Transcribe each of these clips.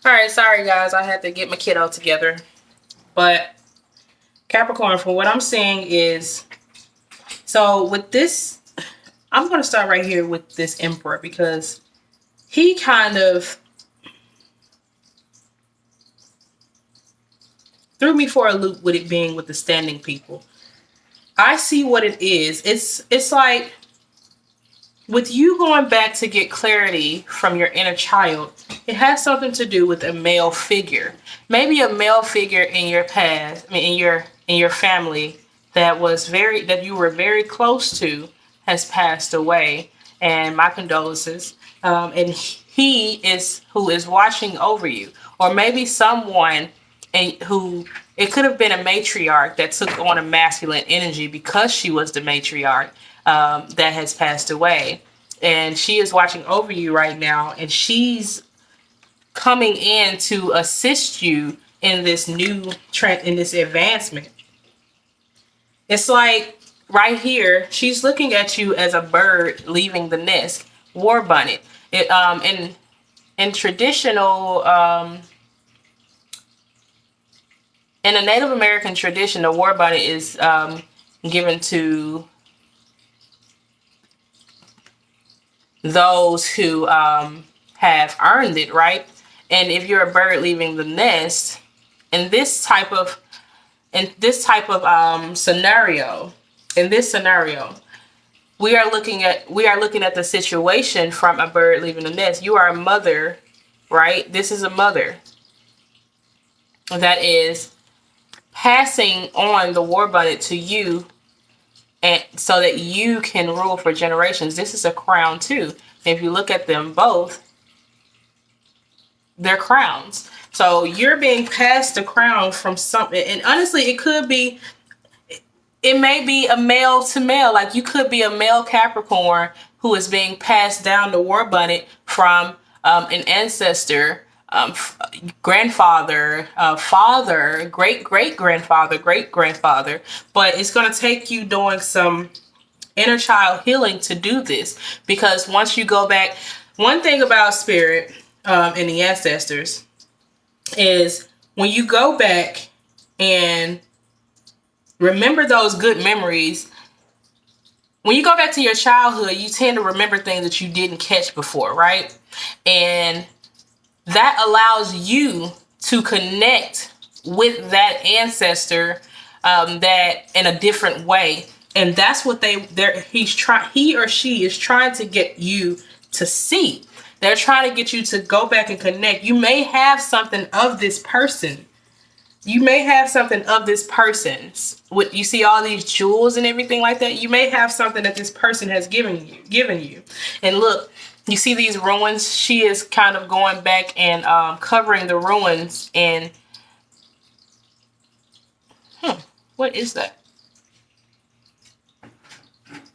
All right, sorry guys, I had to get my kiddo together. But Capricorn, from what I'm seeing is, so with this, I'm going to start right here with this Emperor because he kind of threw me for a loop with it being with the standing people. I see what it is. It's like with you going back to get clarity from your inner child, it has something to do with a male figure. Maybe a male figure in your past, I mean in your family that you were very close to has passed away. And my condolences. And he is who is watching over you. Or maybe someone who, it could have been a matriarch that took on a masculine energy because she was the matriarch, that has passed away. And she is watching over you right now. And she's coming in to assist you in this new trend, in this advancement. It's like right here, she's looking at you as a bird leaving the nest, war bunny. In traditional, in a Native American tradition, the war bunny is given to those who have earned it, right? And if you're a bird leaving the nest, in this type of scenario, we are looking at the situation from a bird leaving the nest. You are a mother, right? This is a mother that is passing on the war bunny to you, and so that you can rule for generations. This is a crown too. If you look at them both, they're crowns. So you're being passed the crown from something. And honestly, it may be a male to male. Like you could be a male Capricorn who is being passed down the war bunny from an ancestor, grandfather, father, great-great-grandfather, great-grandfather. But it's going to take you doing some inner child healing to do this. Because once you go back, one thing about spirit and the ancestors is when you go back and remember those good memories, when you go back to your childhood, you tend to remember things that you didn't catch before, right? And that allows you to connect with that ancestor that in a different way. And that's what he or she is trying to get you to see. They're trying to get you to go back and connect. You may have something of this person. You see all these jewels and everything like that. You may have something that this person has given you. And look, you see these ruins. She is kind of going back and covering the ruins. And what is that?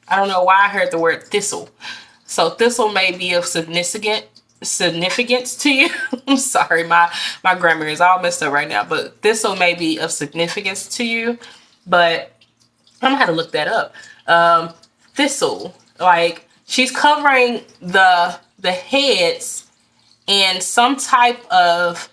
I don't know why I heard the word thistle. So thistle may be of significance to you. I'm sorry, my grammar is all messed up right now. But thistle may be of significance to you. But I'm gonna have to look that up. Thistle, like she's covering the heads and some type of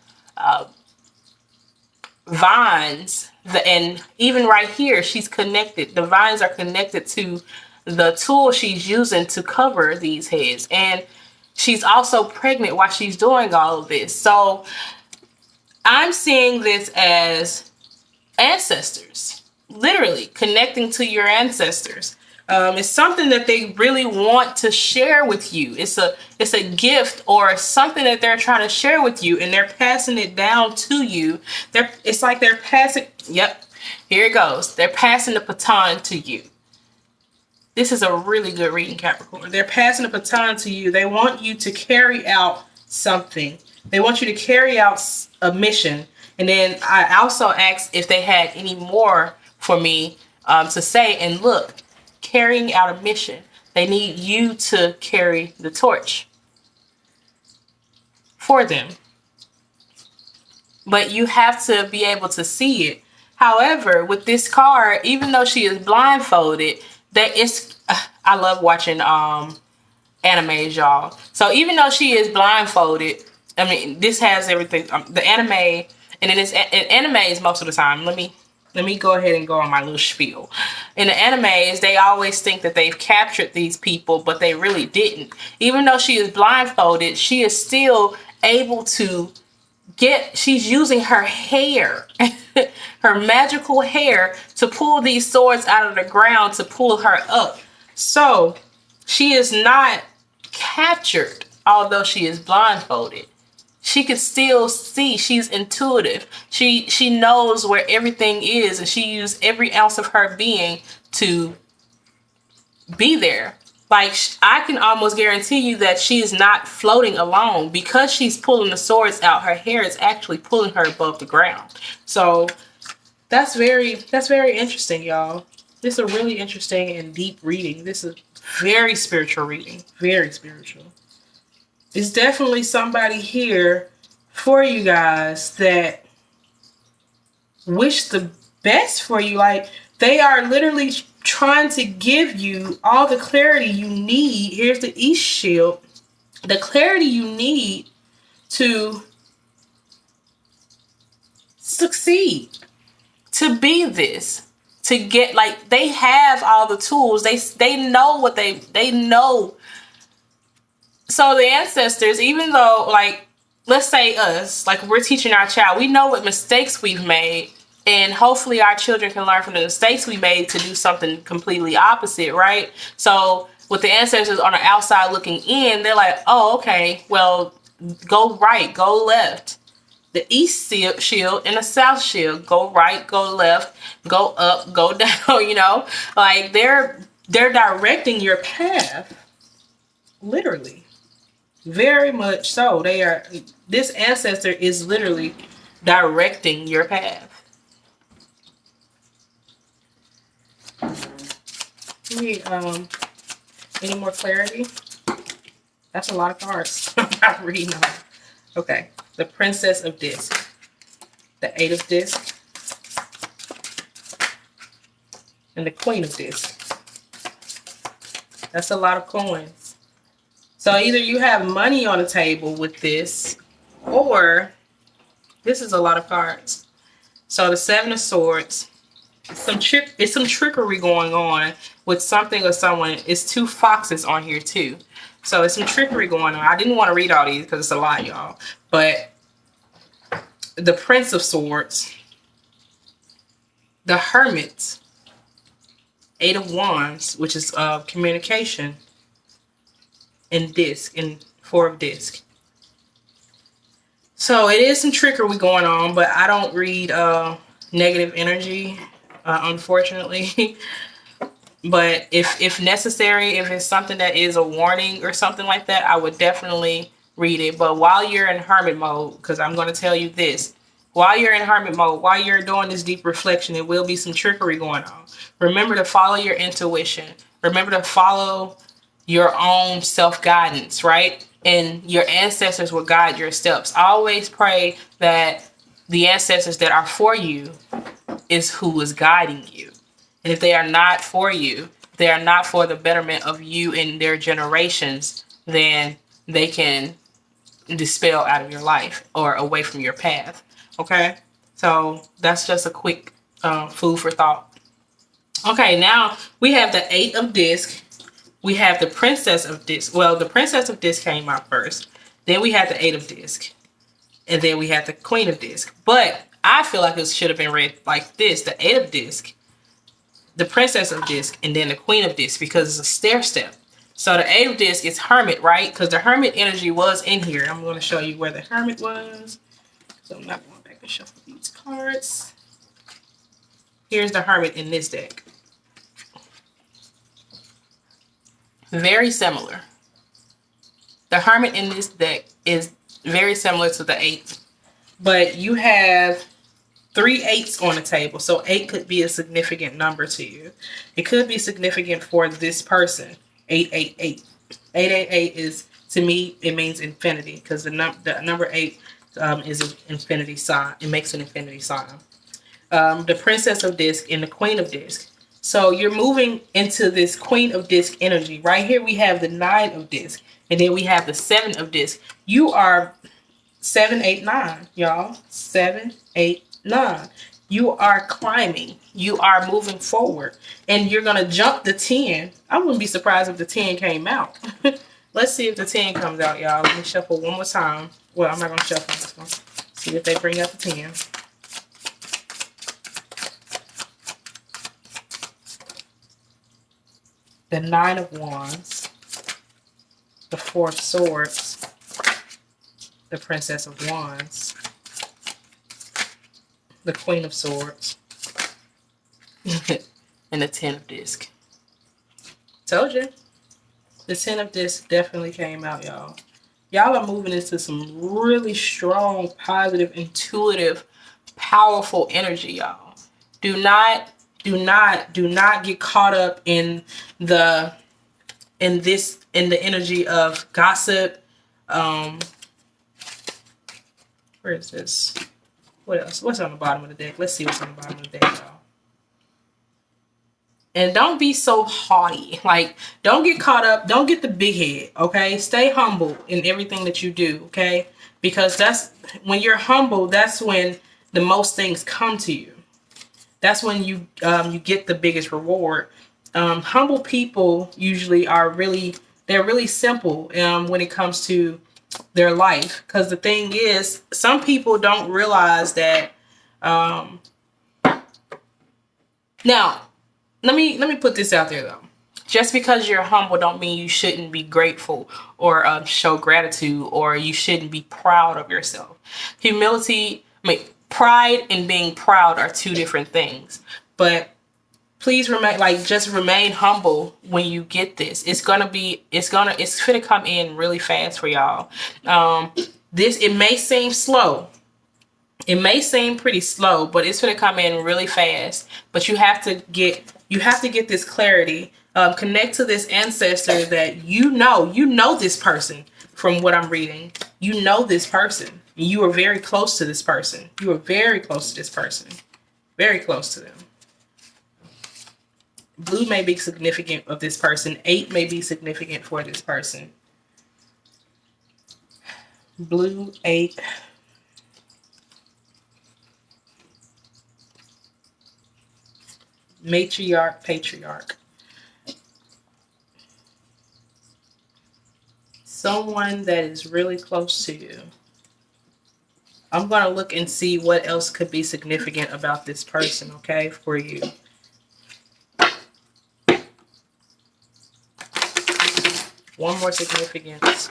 vines. And even right here, she's connected. The vines are connected to the tool she's using to cover these heads. And she's also pregnant while she's doing all of this. So I'm seeing this as ancestors, literally connecting to your ancestors. It's something that they really want to share with you. It's a gift or something that they're trying to share with you, and they're passing it down to you. It's like they're passing. Yep, here it goes. They're passing the baton to you. This is a really good reading, Capricorn. They're passing the baton to you. They want you to carry out something. They want you to carry out a mission. And then I also asked if they had any more for me to say. And look, carrying out a mission. They need you to carry the torch for them. But you have to be able to see it. However, with this card, even though she is blindfolded, I love watching animes, y'all. So even though she is blindfolded, I mean, this has everything. The anime, and then it's animes most of the time. Let me go ahead and go on my little spiel. In the animes, they always think that they've captured these people, but they really didn't. Even though she is blindfolded, she is still able to she's using her hair, her magical hair, to pull these swords out of the ground to pull her up. So she is not captured, although she is blindfolded. She can still see. She's intuitive. She knows where everything is, and she used every ounce of her being to be there. Like, I can almost guarantee you that she's not floating alone, because she's pulling the swords out. Her hair is actually pulling her above the ground. So that's very interesting, y'all. This is a really interesting and deep reading. This is very spiritual reading. Very spiritual. It's definitely somebody here for you guys that wish the best for you. Like, they are literally trying to give you all the clarity you need. Here's the East Shield. The clarity you need to succeed, to be this, to get, like, they have all the tools. They know what they know. So the ancestors, even though, like, let's say us, like, we're teaching our child, we know what mistakes we've made. And hopefully our children can learn from the mistakes we made to do something completely opposite, right? So with the ancestors on the outside looking in, they're like, oh, okay, well, go right, go left. The East Shield and the South Shield, go right, go left, go up, go down, you know? Like, they're directing your path, literally. Very much so. This ancestor is literally directing your path. Need any more clarity? That's a lot of cards. I'm reading on. Okay, the Princess of Disc, the Eight of Disc, and the Queen of Disc. That's a lot of coins. So either you have money on the table with this, or this is a lot of cards. So the Seven of Swords. It's some trickery going on with something or someone. It's two foxes on here too. So it's some trickery going on. I didn't want to read all these because it's a lot, y'all. But the Prince of Swords, the Hermit, Eight of Wands, which is communication, and Disc, and Four of Disc. So it is some trickery going on, but I don't read negative energy. Unfortunately. But if necessary, if it's something that is a warning or something like that, I would definitely read it. But while you're in hermit mode, because I'm going to tell you this, while you're in hermit mode, while you're doing this deep reflection, there will be some trickery going on. Remember to follow your intuition. Remember to follow your own self-guidance, right? And your ancestors will guide your steps. Always pray that the ancestors that are for you is who is guiding you. And if they are not for you, they are not for the betterment of you and their generations, then they can dispel out of your life or away from your path. Okay? So that's just a quick food for thought. Okay, now we have the Eight of Disc. We have the Princess of Disc. Well, the Princess of Disc came out first. Then we had the Eight of Disc. And then we had the Queen of Disc. But I feel like it should have been read like this. The Eight of Disc, the Princess of Disc, and then the Queen of Disc, because it's a stair step. So the Eight of Disc is Hermit, right? Because the Hermit energy was in here. I'm going to show you where the Hermit was. So I'm not going back and shuffle these cards. Here's the Hermit in this deck. Very similar. The Hermit in this deck is very similar to the Eight. But you have 3 8s on the table. So 8 could be a significant number to you. It could be significant for this person. 888. 888 is, to me, it means infinity. Because the number 8 is an infinity sign. It makes an infinity sign. The Princess of Disc and the Queen of Disc. So you're moving into this Queen of Disc energy. Right here we have the 9 of Disc. And then we have the 7 of Disc. You are 7, 8, 9, y'all. 7, 8, 9. You are climbing. You are moving forward. And you're going to jump the 10. I wouldn't be surprised if the 10 came out. Let's see if the 10 comes out, y'all. Let me shuffle one more time. Well, I'm not going to shuffle this one. See if they bring out the 10. The 9 of Wands. The 4 of Swords. The Princess of Wands. The Queen of Swords. And the 10 of Discs. Told you. The 10 of Discs definitely came out, y'all. Y'all are moving into some really strong, positive, intuitive, powerful energy, y'all. Do not get caught up in the energy of gossip. Where is this? What else? What's on the bottom of the deck? Let's see what's on the bottom of the deck, y'all. And don't be so haughty. Like, don't get caught up. Don't get the big head, okay? Stay humble in everything that you do, okay? Because that's when you're humble, that's when the most things come to you. That's when you get the biggest reward. Humble people usually they're really simple when it comes to their life. Because the thing is, some people don't realize that. Now, let me put this out there though. Just because you're humble don't mean you shouldn't be grateful or show gratitude, or you shouldn't be proud of yourself. Pride and being proud are two different things. But please remain humble when you get this. It's gonna come in really fast for y'all. It may seem slow. It may seem pretty slow, but it's gonna come in really fast. But you have to get this clarity. Connect to this ancestor that you know this person from what I'm reading. You know this person. You are very close to this person. You are very close to this person. Very close to them. Blue may be significant of this person. 8 may be significant for this person. Blue, 8. Matriarch, patriarch. Someone that is really close to you. I'm going to look and see what else could be significant about this person, okay, for you. One more significance.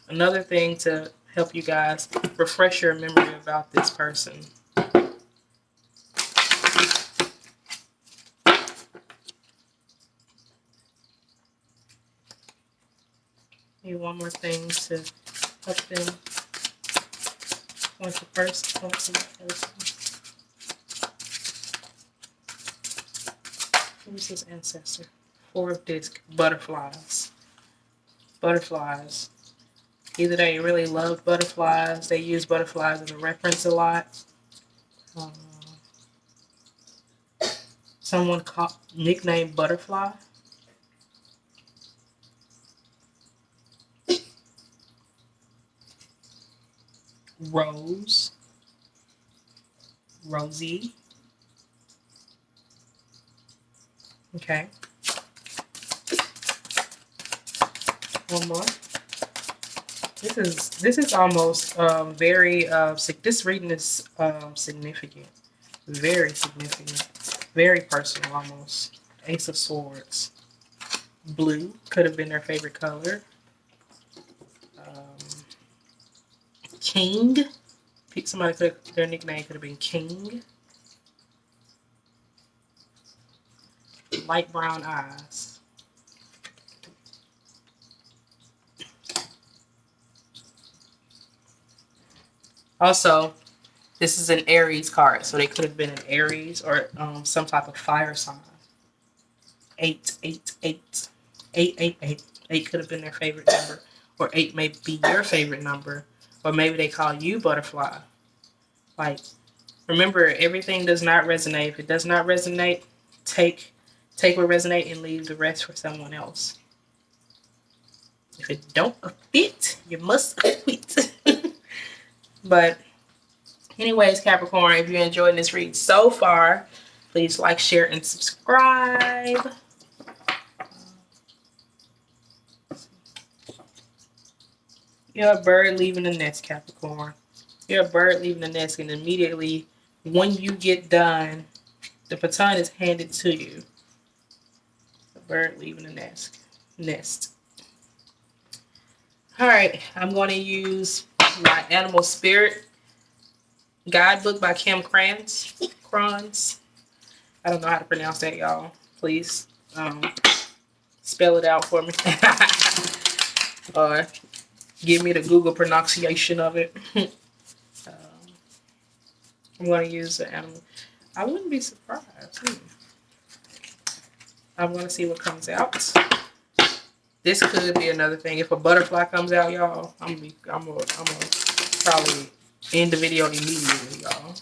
Another thing to help you guys refresh your memory about this person. Need one more thing to help them. Point to the person. Who's this ancestor? 4 of Discs. Butterflies. Butterflies. Either they really love butterflies. They use butterflies as a reference a lot. Someone nicknamed Butterfly. Rose. Rosie. Okay. One more. This is almost very this reading is significant. Very significant. Very personal almost. Ace of Swords. Blue could have been their favorite color. King. Their nickname could have been King. Light brown eyes. Also, this is an Aries card, so they could have been an Aries or some type of fire sign. 8, 8, 8. 8, 8, 8. 8 could have been their favorite number, or 8 may be your favorite number, or maybe they call you Butterfly. Like, remember, everything does not resonate. If it does not resonate, take what resonates and leave the rest for someone else. If it don't fit, you must quit. But anyways, Capricorn, if you're enjoying this read so far, please like, share, and subscribe. You're a bird leaving the nest, Capricorn. You're a bird leaving the nest, and immediately when you get done, the baton is handed to you. A bird leaving the nest. All right, I'm going to use my Animal Spirit guidebook by Kim Krans. I don't know how to pronounce that, y'all. Please spell it out for me. Or give me the Google pronunciation of it. I'm going to use the animal. I wouldn't be surprised. I'm going to see what comes out. This could be another thing. If a butterfly comes out, y'all, I'm gonna probably end the video immediately, y'all.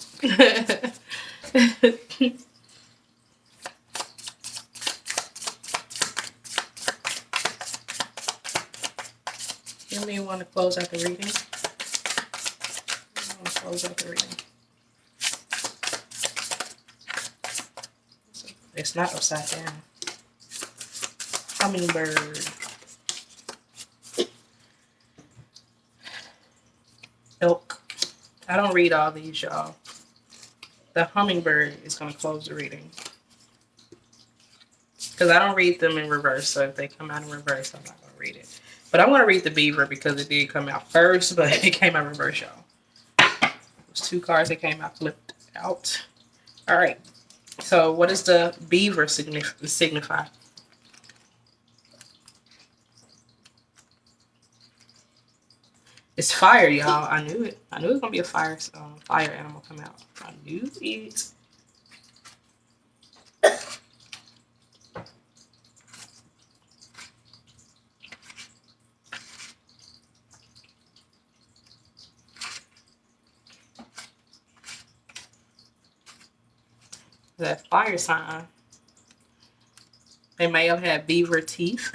You may want to close out the reading. I want to close out the reading. It's not upside down. Hummingbird. Elk. I don't read all these, y'all. The hummingbird is going to close the reading. Because I don't read them in reverse. So if they come out in reverse, I'm not going to read it. But I'm going to read the beaver because it did come out first. But it came out in reverse, y'all. There's 2 cards that came out flipped out. All right. So what does the beaver signify? It's fire, y'all. I knew it. I knew it was gonna be a fire animal come out. I knew it. That fire sign. They may have had beaver teeth,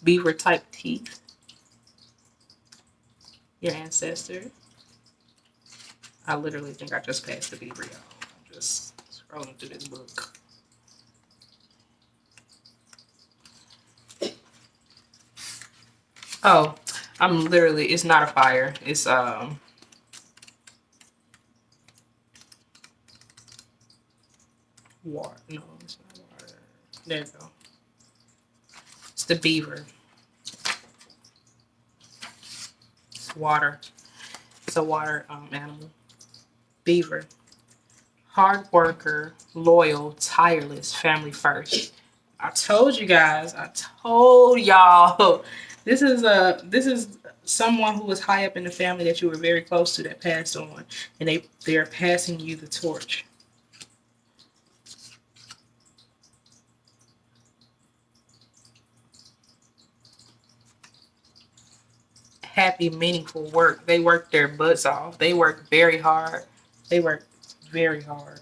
beaver type teeth. Your ancestor. I literally think I just passed the beaver, y'all. I'm just scrolling through this book. Oh, it's not a fire. It's water. No, it's not water. There you go. It's the beaver. Water. It's a water animal. Beaver. Hard worker, loyal, tireless, family first. I told you guys. I told y'all. This is someone who was high up in the family that you were very close to that passed on, and they're passing you the torch. Happy, meaningful work. They work their butts off. They work very hard. They work very hard.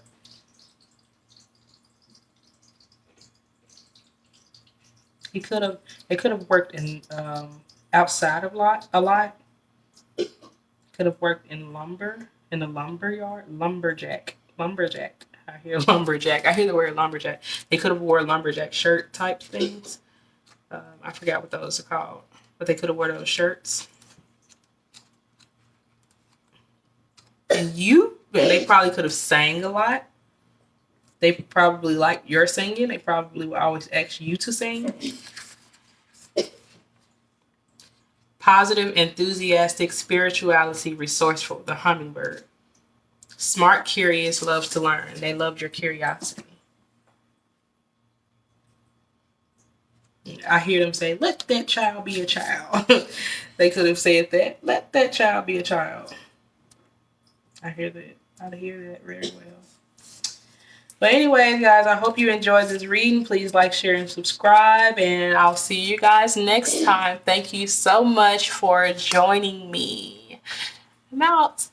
They could have worked in outside a lot. Could have worked in lumber, in the lumber yard. Lumberjack. I hear lumberjack. I hear the word lumberjack. They could have wore lumberjack shirt type things. I forgot what those are called, but they could have wore those shirts. And they probably could have sang a lot. They probably like your singing. They probably would always ask you to sing. Positive, enthusiastic, spirituality, resourceful, the hummingbird. Smart, curious, loves to learn. They loved your curiosity. I hear them say, let that child be a child. They could have said that. Let that child be a child. I hear that. I hear that very well. But anyways, guys, I hope you enjoyed this reading. Please like, share, and subscribe. And I'll see you guys next time. Thank you so much for joining me. I'm out.